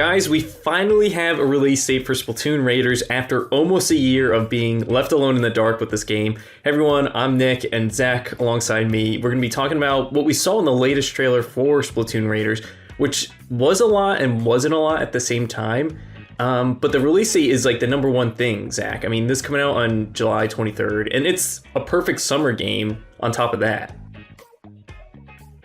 Guys, we finally have a release date for Splatoon Raiders after almost a year of being left alone in the dark with this game. Hey everyone, I'm Nick, and Zach alongside me. We're going to be talking about what we saw in the latest trailer for Splatoon Raiders, which was a lot and wasn't a lot at the same time. But the release date is like the number one thing, Zach. I mean, this coming out on July 23rd, and it's a perfect summer game on top of that.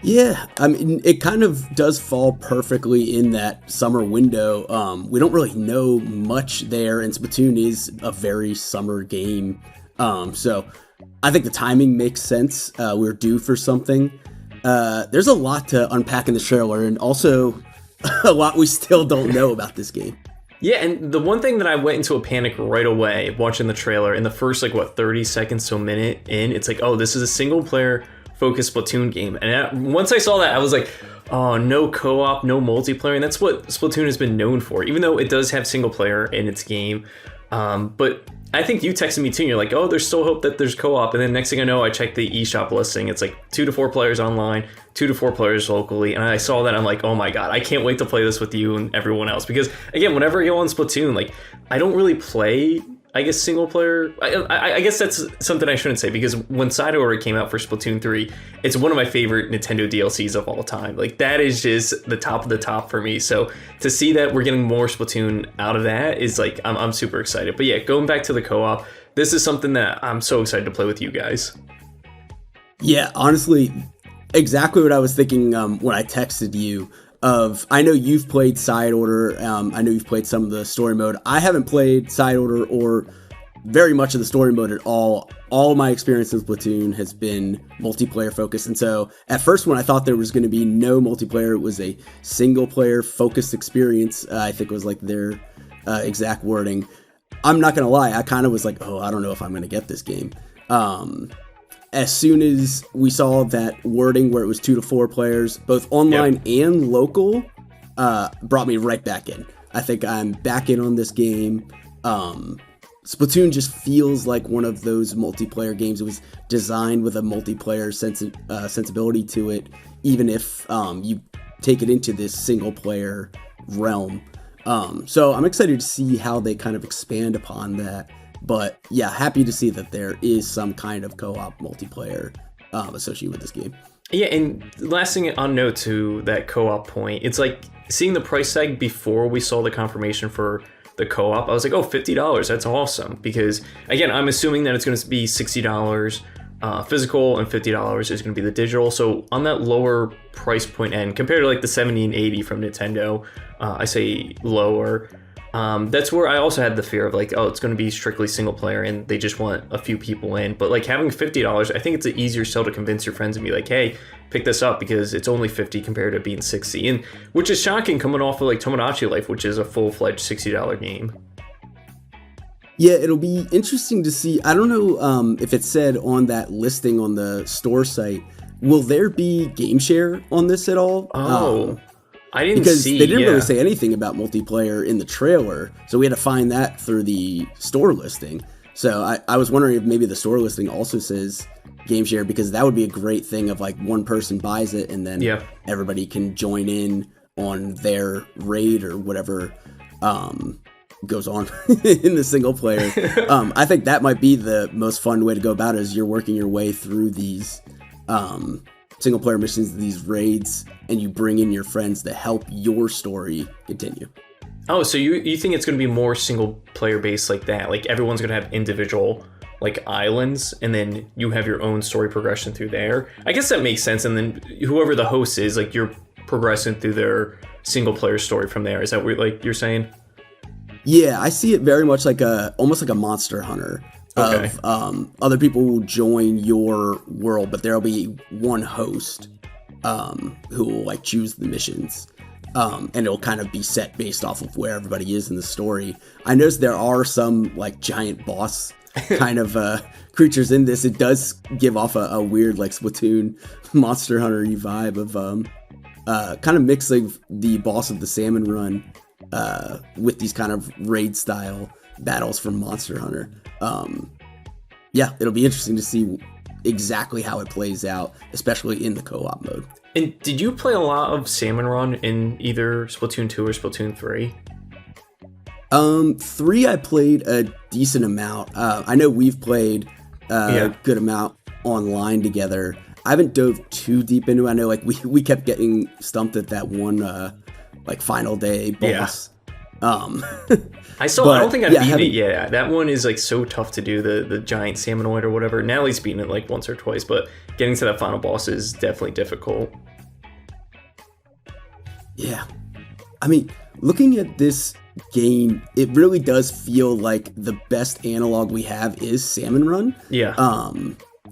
Yeah, I mean, it kind of does fall perfectly in that summer window. We don't really know much there, and Splatoon is a very summer game. So I think the timing makes sense. We're due for something. There's a lot to unpack in the trailer, and also a lot we still don't know about this game. Yeah, and the one thing that I went into a panic right away watching the trailer, in the first, 30 seconds to a minute in, it's like, oh, this is a single player focused Splatoon game. And once I saw that, I was like, oh, no co-op, no multiplayer. And that's what Splatoon has been known for, even though it does have single player in its game. But I think you texted me too, and you're like, oh, there's still hope that there's co-op. And then next thing I know, I checked the eShop listing. It's like 2 to 4 players online, 2 to 4 players locally. And I saw that, I'm like, oh my God, I can't wait to play this with you and everyone else. Because again, whenever I go on Splatoon, I don't really play, I guess, single player. I guess that's something I shouldn't say, because when Side Order came out for Splatoon 3, it's one of my favorite Nintendo DLCs of all time. That is just the top of the top for me. So to see that we're getting more Splatoon out of that is I'm super excited. But yeah, going back to the co-op, this is something that I'm so excited to play with you guys. Yeah, honestly, exactly what I was thinking when I texted you. I know you've played Side Order, I know you've played some of the story mode. I haven't played Side Order or very much of the story mode at all. All my experience with Splatoon has been multiplayer focused, and so at first when I thought there was going to be no multiplayer, it was a single player focused experience. I think it was their exact wording. I'm not going to lie, I kind of was like, oh, I don't know if I'm going to get this game. As soon as we saw that wording where it was 2 to 4 players, both online and local, brought me right back in. I think I'm back in on this game. Splatoon just feels like one of those multiplayer games. It was designed with a multiplayer sensibility to it, even if you take it into this single player realm. So I'm excited to see how they kind of expand upon that. But yeah, happy to see that there is some kind of co-op multiplayer associated with this game. Yeah, and last thing on note to that co-op point, it's like seeing the price tag before we saw the confirmation for the co-op. I was like, oh, $50, that's awesome. Because again, I'm assuming that it's going to be $60 physical and $50 is going to be the digital. So on that lower price point end, compared to the 70 and 80 from Nintendo, I say lower. That's where I also had the fear of oh, it's going to be strictly single player and they just want a few people in. But having $50, I think it's an easier sell to convince your friends and be like, hey, pick this up because it's only 50 compared to being 60. And which is shocking coming off of Tomodachi Life, which is a full-fledged $60 game. Yeah, it'll be interesting to see. I don't know if it said on that listing on the store site, will there be game share on this at all? Oh, I didn't because see. They didn't really say anything about multiplayer in the trailer, so we had to find that through the store listing. So I was wondering if maybe the store listing also says game share, because that would be a great thing of one person buys it and then everybody can join in on their raid or whatever goes on in the single player. I think that might be the most fun way to go about it, is you're working your way through these single player missions, these raids, and you bring in your friends to help your story continue. Oh, so you think it's going to be more single player based like that? Everyone's going to have individual islands, and then you have your own story progression through there. I guess that makes sense. And then whoever the host is, you're progressing through their single player story from there. Is that what you're saying? Yeah, I see it very much almost like a Monster Hunter. Okay. Of other people will join your world, but there'll be one host who will choose the missions, and it'll kind of be set based off of where everybody is in the story. I noticed there are some giant boss kind of creatures in this. It does give off a weird Splatoon Monster Hunter-y vibe of kind of mixing the boss of the Salmon Run with these kind of raid style battles from Monster Hunter. Yeah, it'll be interesting to see exactly how it plays out, especially in the co-op mode. And did you play a lot of Salmon Run in either Splatoon 2 or Splatoon 3? 3 I played a decent amount. I know we've played a good amount online together. I haven't dove too deep into it. I know like we kept getting stumped at that one like final day boss. I don't think I've beaten it yet. That one is like so tough to do, the giant salmonoid or whatever. Natalie's beaten it like once or twice, but getting to that final boss is definitely difficult. Yeah. I mean, looking at this game, it really does feel like the best analog we have is Salmon Run. Yeah.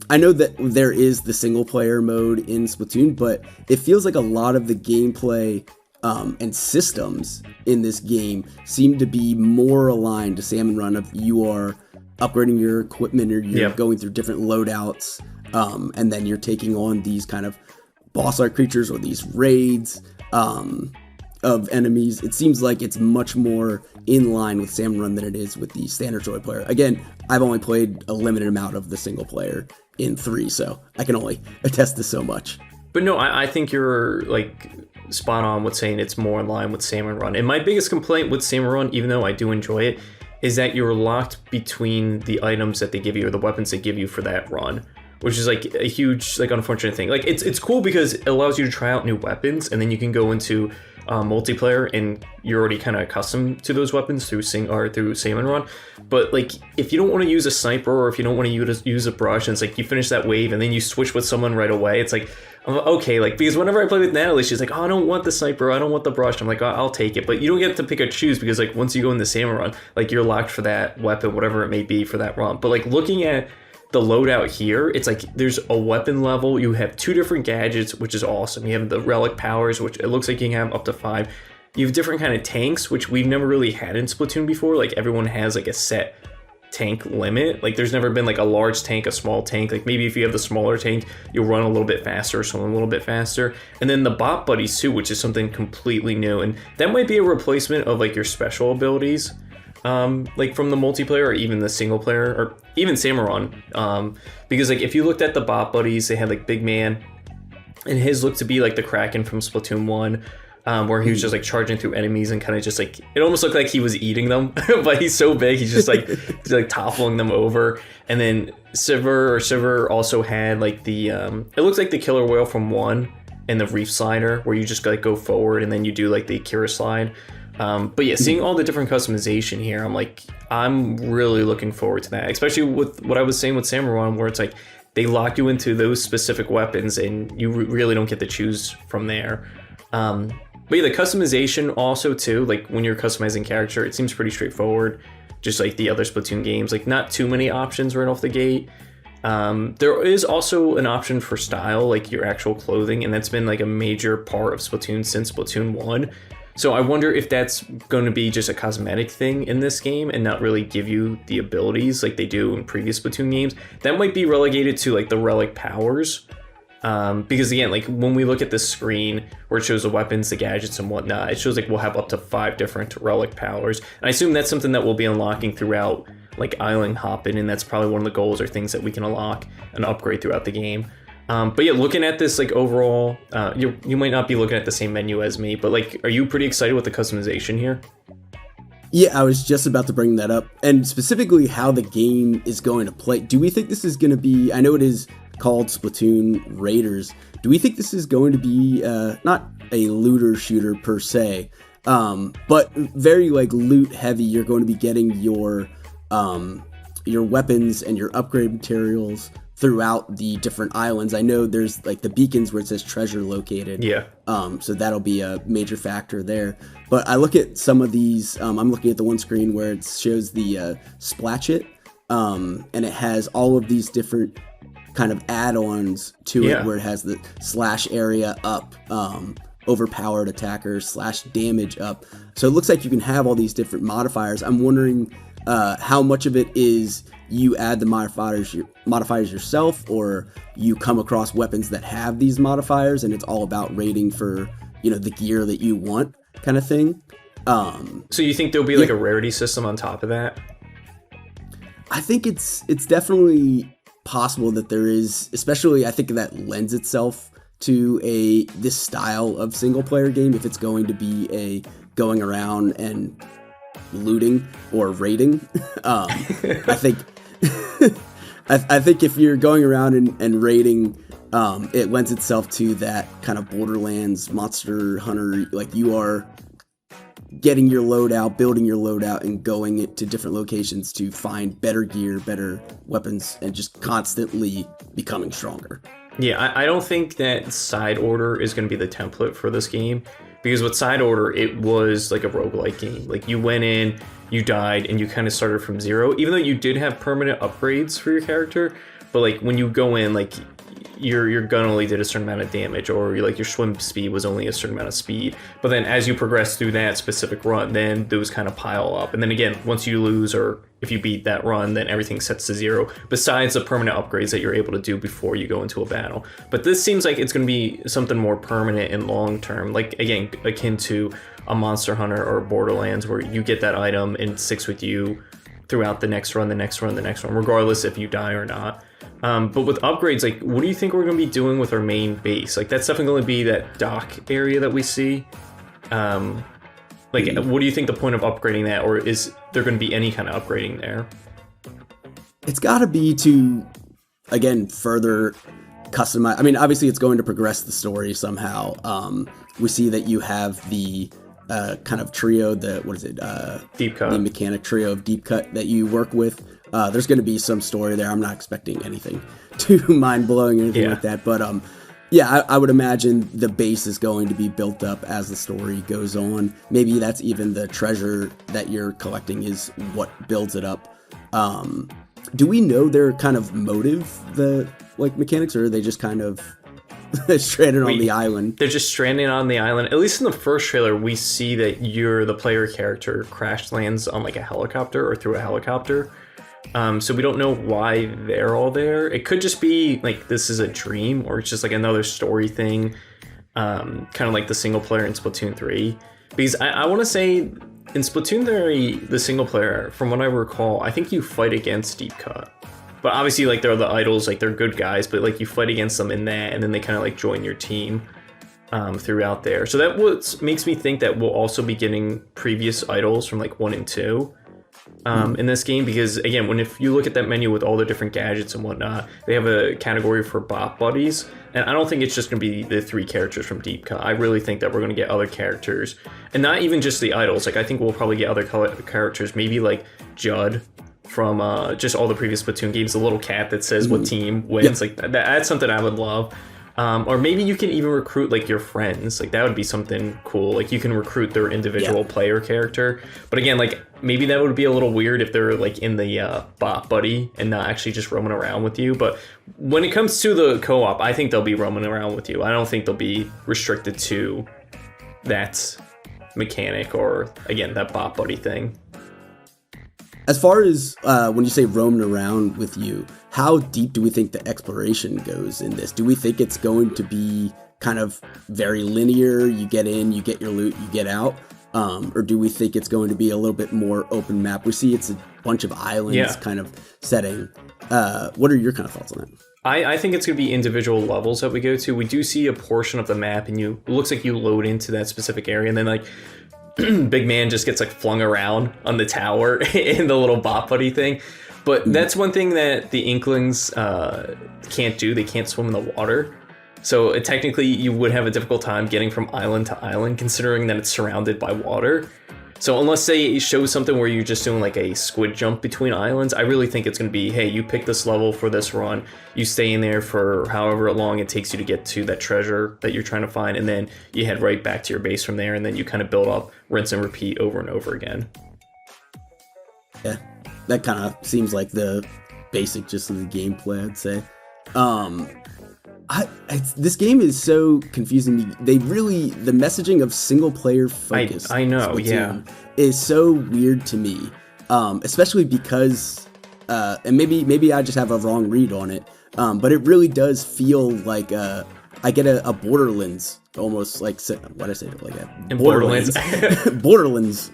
I know that there is the single player mode in Splatoon, but it feels like a lot of the gameplay and systems in this game seem to be more aligned to Salmon Run. If you are upgrading your equipment or you're going through different loadouts, and then you're taking on these kind of boss-like creatures or these raids of enemies. It seems like it's much more in line with Salmon Run than it is with the standard story player. Again, I've only played a limited amount of the single player in 3, so I can only attest to so much. But no, I think you're like spot on with saying it's more in line with Salmon Run. And my biggest complaint with Salmon Run, even though I do enjoy it, is that you're locked between the items that they give you or the weapons they give you for that run, which is like a huge, like, unfortunate thing. Like it's cool because it allows you to try out new weapons, and then you can go into multiplayer and you're already kind of accustomed to those weapons through Salmon Run. But like if you don't want to use a sniper, or if you don't want to use a brush, and it's like you finish that wave and then you switch with someone right away, it's like, okay, like, because whenever I play with Natalie, she's like, oh, I don't want the sniper, I don't want the brush. I'm like, oh, I'll take it. But you don't get to pick or choose, because like once you go in the Salmon Run, like you're locked for that weapon, whatever it may be for that run. But like looking at the loadout here, it's like there's a weapon level, you have 2 different gadgets, which is awesome. You have the relic powers, which it looks like you can have up to 5. You have different kind of tanks, which we've never really had in Splatoon before. Like everyone has like a set tank limit. Like there's never been like a large tank, a small tank. Like maybe if you have the smaller tank, you'll run a little bit faster, or swim a little bit faster. And then the bot buddies too, which is something completely new, and that might be a replacement of like your special abilities, like from the multiplayer or even the single player or even Salmon Run, because like if you looked at the bot buddies, they had like Big Man, and his looked to be like the Kraken from Splatoon 1, where he was just like charging through enemies and kind of just like, it almost looked like he was eating them, but he's so big, he's just like like toppling them over. And then Sivir also had like the it looks like the killer whale from 1 and the reef slider, where you just like go forward and then you do like the Akira slide. But yeah, seeing all the different customization here, I'm really looking forward to that, especially with what I was saying with Salmon Run, where it's like they lock you into those specific weapons and you really don't get to choose from there. But yeah, the customization also too, like when you're customizing character, it seems pretty straightforward, just like the other Splatoon games, like not too many options right off the gate. There is also an option for style, like your actual clothing, and that's been like a major part of Splatoon since Splatoon 1. So I wonder if that's going to be just a cosmetic thing in this game and not really give you the abilities like they do in previous Splatoon games. That might be relegated to like the relic powers. Because again, like when we look at this screen where it shows the weapons, the gadgets and whatnot, it shows like we'll have up to 5 different relic powers. And I assume that's something that we'll be unlocking throughout like island hopping, and that's probably one of the goals or things that we can unlock and upgrade throughout the game. But yeah, looking at this like overall, you might not be looking at the same menu as me, but like, are you pretty excited with the customization here? Yeah, I was just about to bring that up, and specifically how the game is going to play. Do we think this is going to be, I know it is called Splatoon Raiders, do we think this is going to be not a looter shooter per se, but very like loot heavy? You're going to be getting your weapons and your upgrade materials throughout the different islands. I know there's like the beacons where it says treasure located. Yeah. So that'll be a major factor there. But I look at some of these, I'm looking at the one screen where it shows the Splatch-It, and it has all of these different kind of add-ons to it, where it has the slash area up, overpowered attackers, slash damage up. So it looks like you can have all these different modifiers. I'm wondering how much of it is you add the modifiers yourself, or you come across weapons that have these modifiers and it's all about rating for, the gear that you want, kind of thing. So you think there'll be like a rarity system on top of that? I think it's definitely possible that there is, especially I think that lends itself to this style of single player game, if it's going to be a going around and looting or raiding. I think I think if you're going around and raiding, it lends itself to that kind of Borderlands Monster Hunter, like you are getting your loadout, building your loadout, and going to different locations to find better gear, better weapons, and just constantly becoming stronger. Yeah, I don't think that side order is going to be the template for this game, because with side order, it was like a roguelike game. Like you went in, you died, and you kind of started from zero, even though you did have permanent upgrades for your character. But like when you go in, like your gun only did a certain amount of damage, or like your swim speed was only a certain amount of speed. But then as you progress through that specific run, then those kind of pile up. And then again, once you lose or if you beat that run, then everything sets to zero, besides the permanent upgrades that you're able to do before you go into a battle. But this seems like it's going to be something more permanent and long term, like again, akin to a Monster Hunter or Borderlands, where you get that item and it sticks with you throughout the next run, regardless if you die or not. But with upgrades, like, what do you think we're going to be doing with our main base? Like, that's definitely going to be that dock area that we see. What do you think the point of upgrading that, or is there going to be any kind of upgrading there? It's got to be to, again, further customize. I mean, obviously, it's going to progress the story somehow. We see that you have the kind of trio, deep cut, the mechanic trio of deep cut that you work with. There's going to be some story there. I'm not expecting anything too mind-blowing or anything like that. But I would imagine the base is going to be built up as the story goes on. Maybe that's even the treasure that you're collecting is what builds it up. Do we know their kind of motive, the like mechanics, or are they just kind of stranded on the island? They're just stranded on the island. At least in the first trailer, we see that the player character crash lands on like a helicopter or through a helicopter. So we don't know why they're all there. It could just be like this is a dream, or it's just like another story thing, kind of like the single player in Splatoon 3. Because I want to say in Splatoon 3, the single player, from what I recall, I think you fight against Deep Cut. But obviously, like, they're the idols, like, they're good guys, but, like, you fight against them in that, and then they kind of, like, join your team throughout there. So that makes me think that we'll also be getting previous idols from, like, 1 and 2 in this game, because, again, if you look at that menu with all the different gadgets and whatnot, they have a category for bot buddies, and I don't think it's just going to be the 3 characters from Deep Cut. I really think that we're going to get other characters, and not even just the idols. Like, I think we'll probably get other characters, maybe, like, Judd from just all the previous Splatoon games, the little cat that says what team wins. Like that's something I would love. Or maybe you can even recruit like your friends. Like that would be something cool. Like you can recruit their individual player character. But again, like maybe that would be a little weird if they're like in the bot buddy and not actually just roaming around with you. But when it comes to the co-op, I think they'll be roaming around with you. I don't think they'll be restricted to that mechanic or again that bot buddy thing. As far as when you say roaming around with you, how deep do we think the exploration goes in this? Do we think it's going to be kind of very linear? You get in, you get your loot, you get out? Or do we think it's going to be a little bit more open map? We see it's a bunch of islands kind of setting. What are your kind of thoughts on that? I think it's going to be individual levels that we go to. We do see a portion of the map, and it looks like you load into that specific area, and then like Big Man just gets like flung around on the tower in the little bot buddy thing. But that's one thing that the Inklings can't do. They can't swim in the water. So technically you would have a difficult time getting from island to island, considering that it's surrounded by water. So unless they show something where you're just doing like a squid jump between islands, I really think it's going to be, hey, you pick this level for this run, you stay in there for however long it takes you to get to that treasure that you're trying to find, and then you head right back to your base from there, and then you kind of build up, rinse and repeat over and over again. Yeah, that kind of seems like the basic gist of the gameplay, I'd say. This game is so confusing. The messaging of single player focus, I know, is so weird to me. Especially because, and maybe I just have a wrong read on it. But it really does feel like I get a Borderlands, almost like what I say like that. Borderlands. Borderlands.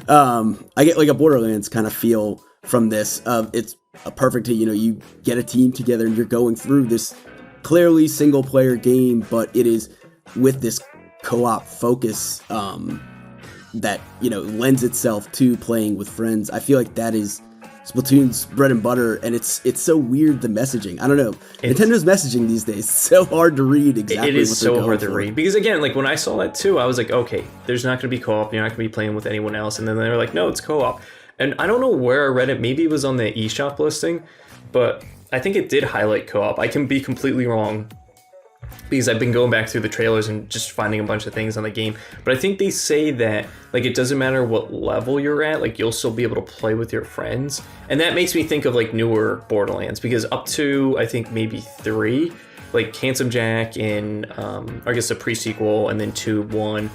I get like a Borderlands kind of feel from this. It's a perfect, you get a team together and you're going through this clearly single player game, but it is with this co-op focus that, you know, lends itself to playing with friends. I feel like that is Splatoon's bread and butter, and it's so weird, the messaging. I don't know. Nintendo's messaging these days is so hard to read exactly It is what they're so going hard to for. read. Because again, like when I saw that too, I was like, okay, there's not going to be co-op. You're not going to be playing with anyone else. And then they were like, no, it's co-op. And I don't know where I read it. Maybe it was on the eShop listing, but I think it did highlight co-op. I can be completely wrong because I've been going back through the trailers and just finding a bunch of things on the game. But I think they say that, like, it doesn't matter what level you're at, like, you'll still be able to play with your friends. And that makes me think of, like, newer Borderlands, because up to, I think, maybe 3, like, Handsome Jack in, I guess, a pre-sequel, and then 2, 1,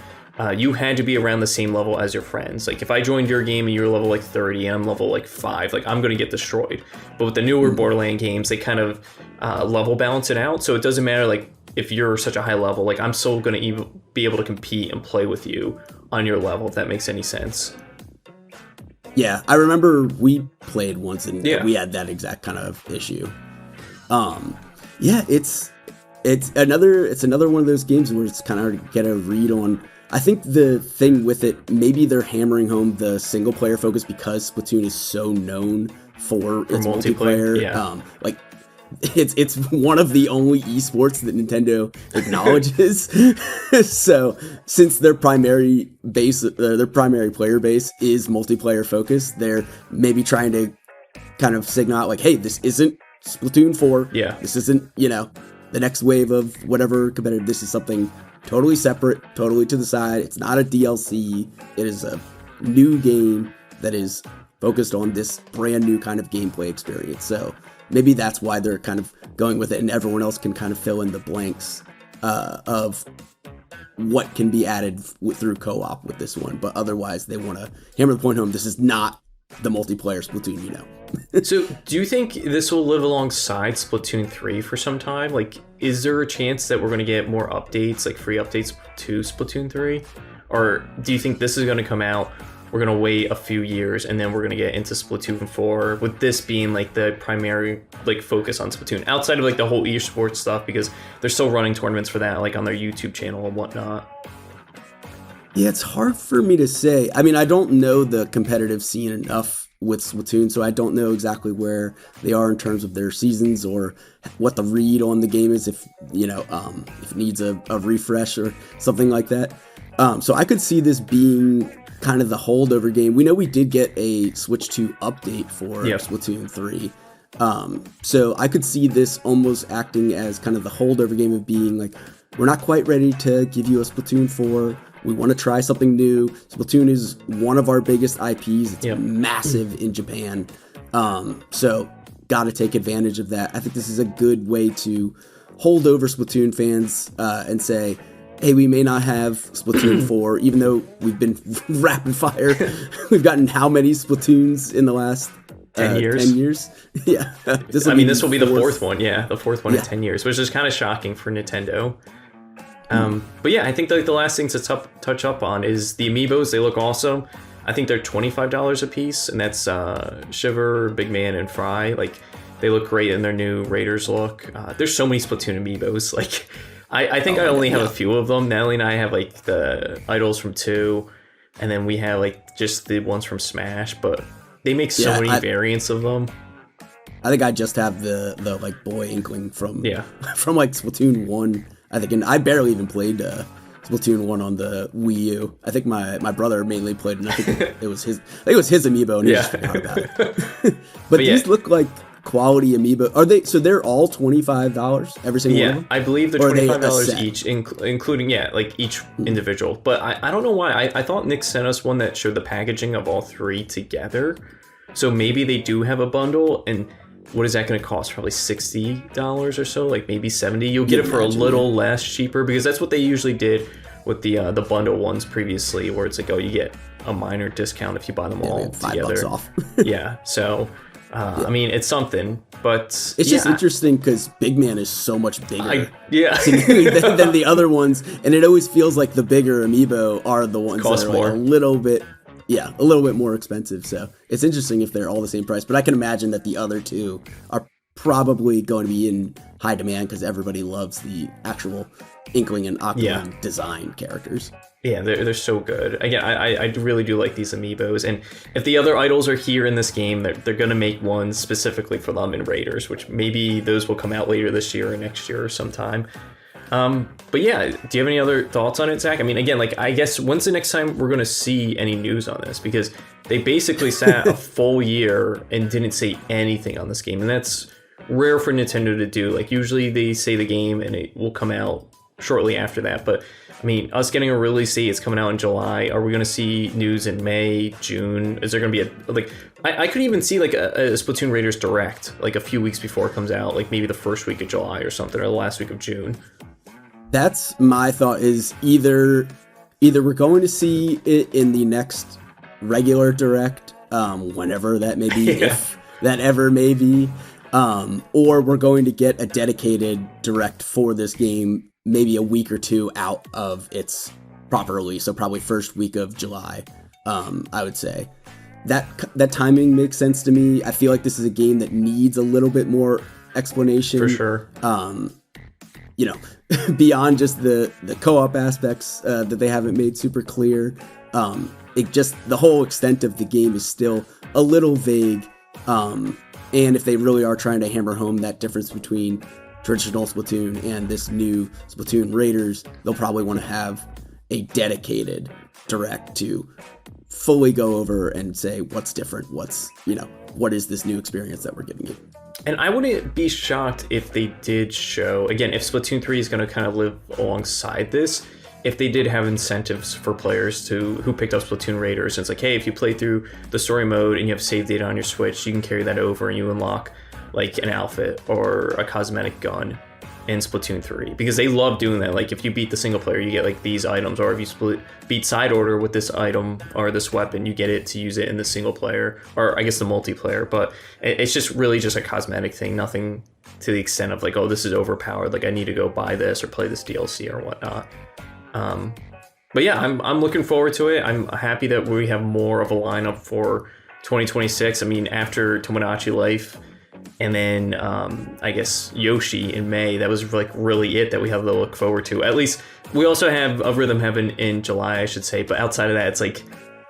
you had to be around the same level as your friends. Like, if I joined your game and you're level, like, 30 and I'm level, like, 5, like, I'm going to get destroyed. But with the newer Borderland games, they kind of level balance it out, so it doesn't matter, like, if you're such a high level, like I'm still going to be able to compete and play with you on your level, if that makes any sense. Yeah, I remember we played once and Yeah. we had that exact kind of issue. Yeah, it's another one of those games where it's kind of hard to get a read on. I think the thing with it, maybe they're hammering home the single player focus because Splatoon is so known for its multiplayer. Yeah. Like it's one of the only esports that Nintendo acknowledges. So since their primary player base is multiplayer focused, they're maybe trying to kind of signal out like, hey, this isn't Splatoon 4. Yeah. This isn't, you know, the next wave of whatever competitive. This is something totally separate, totally to the side. It's not a DLC. It is a new game that is focused on this brand new kind of gameplay experience. So maybe that's why they're kind of going with it, and everyone else can kind of fill in the blanks of what can be added through co-op with this one. But otherwise, they want to hammer the point home. This is not the multiplayer Splatoon, you know. So do you think this will live alongside Splatoon 3 for some time? Like, is there a chance that we're going to get more updates, like free updates to Splatoon 3? Or do you think this is going to come out, we're going to wait a few years, and then we're going to get into Splatoon 4, with this being like the primary like focus on Splatoon, outside of like the whole esports stuff, because they're still running tournaments for that, like on their YouTube channel and whatnot? Yeah, it's hard for me to say. I mean, I don't know the competitive scene enough with Splatoon, so I don't know exactly where they are in terms of their seasons or what the read on the game is, if, you know, if it needs a refresh or something like that. So I could see this being kind of the holdover game. We know we did get a Switch 2 update for Splatoon 3. So I could see this almost acting as kind of the holdover game of being like, we're not quite ready to give you a Splatoon 4. We want to try something new. Splatoon is one of our biggest IPs. It's massive in Japan. So got to take advantage of that. I think this is a good way to hold over Splatoon fans and say, hey, we may not have Splatoon 4, even though we've been rapid fire. We've gotten how many Splatoons in the last 10 years? 10 years? Yeah. This will be the fourth one. Yeah, the fourth one in 10 years, which is kind of shocking for Nintendo. But yeah, I think like the last thing to touch up on is the Amiibos. They look awesome. I think they're $25 a piece, and that's Shiver, Big Man, and Fry. Like, they look great in their new Raiders look. There's so many Splatoon Amiibos. Like, I think I only have a few of them. Natalie and I have like the idols from 2, and then we have like just the ones from Smash, but they make so many variants of them. I think I just have the like boy Inkling from from like Splatoon 1, I think, and I barely even played Splatoon 1 on the Wii U. I think my brother mainly played, and I think it was his Amiibo, and he just forgot about it. but these look like quality Amiibo. Are they? So they're all $25 every single one of them? I believe they're $25 each, including like each individual. But I don't know why. I thought Nick sent us one that showed the packaging of all 3 together. So maybe they do have a bundle, and what is that going to cost? Probably $60 or so, like maybe $70. You'll get it for a little less cheaper, because that's what they usually did with the bundle ones previously, where it's like, oh, you get a minor discount if you buy them all together. $5 off. Yeah, so I mean, it's something, but it's just interesting because Big Man is so much bigger than the other ones, and it always feels like the bigger Amiibo are the ones that are like a little bit more expensive. So it's interesting if they're all the same price, but I can imagine that the other 2 are probably going to be in high demand because everybody loves the actual Inkling and Aquaman design characters. Yeah, they're so good. Again, I really do like these amiibos, and if the other idols are here in this game, they're going to make one specifically for them in Raiders, which maybe those will come out later this year or next year or sometime. But yeah, do you have any other thoughts on it, Zach? I mean, again, like, I guess when's the next time we're going to see any news on this? Because they basically sat a full year and didn't say anything on this game, and that's rare for Nintendo to do. Like, usually they say the game and it will come out shortly after that, but I mean, us getting a release date, it's coming out in July. Are we going to see news in May, June? Is there going to be I could even see like a Splatoon Raiders Direct, like a few weeks before it comes out, like maybe the first week of July or something, or the last week of June. That's my thought, is either we're going to see it in the next regular Direct, whenever that may be, if that ever may be, or we're going to get a dedicated Direct for this game maybe a week or two out of its proper release, so probably first week of July. I would say that timing makes sense to me. I feel like this is a game that needs a little bit more explanation. For sure. You know, beyond just the co-op aspects that they haven't made super clear. It just, the whole extent of the game is still a little vague. And if they really are trying to hammer home that difference between traditional Splatoon and this new Splatoon Raiders, they'll probably want to have a dedicated Direct to fully go over and say what's different, what is this new experience that we're giving you. And I wouldn't be shocked if they did show, again, if Splatoon 3 is going to kind of live alongside this, if they did have incentives for players who picked up Splatoon Raiders. And it's like, hey, if you play through the story mode and you have save data on your Switch, you can carry that over and you unlock like an outfit or a cosmetic gun in Splatoon 3, because they love doing that. Like, if you beat the single player, you get like these items, or if you beat side order with this item or this weapon, you get it to use it in the single player, or I guess the multiplayer. But it's just really just a cosmetic thing, nothing to the extent of like, oh, this is overpowered, like I need to go buy this or play this DLC or whatnot. But yeah, I'm looking forward to it. I'm happy that we have more of a lineup for 2026. I mean, after Tomodachi Life and then I guess Yoshi in May, that was like really it that we have to look forward to. At least we also have a Rhythm Heaven in July, I should say. But outside of that, it's like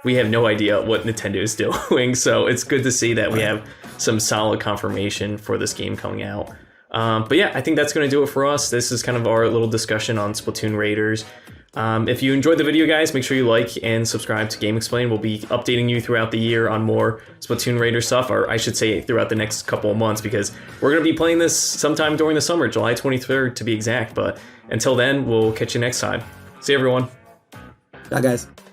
we have no idea what Nintendo is doing. So it's good to see that we have some solid confirmation for this game coming out. But yeah, I think that's going to do it for us. This is kind of our little discussion on Splatoon Raiders. If you enjoyed the video, guys, make sure you like and subscribe to GameXplain. We'll be updating you throughout the year on more Splatoon Raider stuff, or I should say throughout the next couple of months, because we're going to be playing this sometime during the summer, July 23rd to be exact. But until then, we'll catch you next time. See you, everyone. Bye, guys.